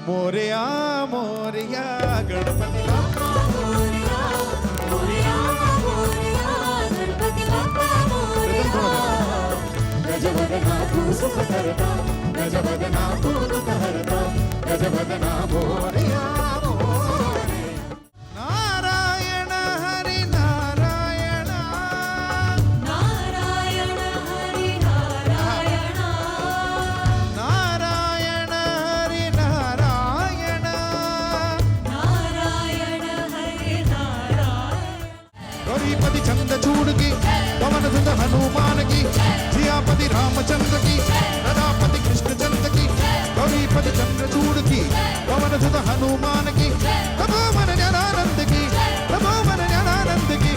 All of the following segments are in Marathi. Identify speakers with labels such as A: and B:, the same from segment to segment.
A: मोरया मोरया गणपती बाप्पा
B: मोरया मोरया मोरया गणपती बाप्पा मोरया गजवदना तू सुख करता गजवदना तू दुःख हरता गजवदना मोरया
A: नारायण हरी नारायण
B: नारायण हरी नारायण
A: नारायण हरी नारायण
B: नारायण हरी नारायण
A: गौरीपति चंद चूड़ की पवन सुत हनुमान की जियापति रामचंद्र की प्रजापति कृष्णचंद्र की गौरीपति चंद्र चूड़ की पवन सुत हनुमान की तपो मन ज्ञानानंद की तपो मन ज्ञानानंद की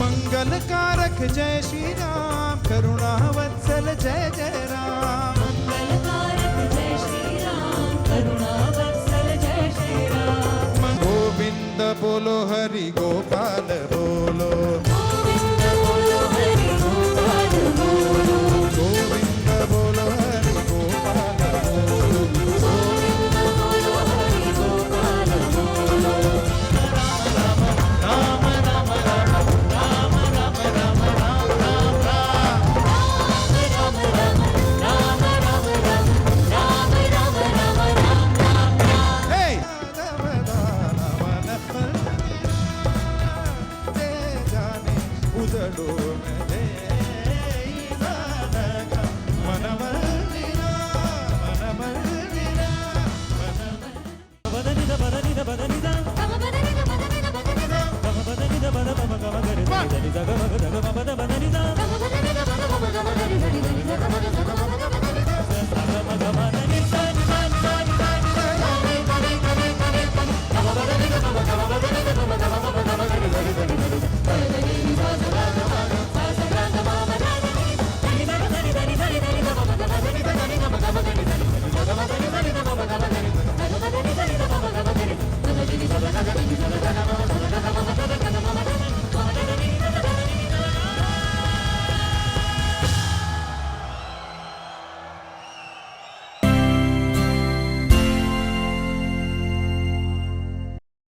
A: मंगल कारक जय श्री राम करुणा वत्सल जय जय राम
B: मंगलकारक जय श्री राम करुणा वत्सल जय श्री राम
A: गोविंद बोलो हरि गोपाल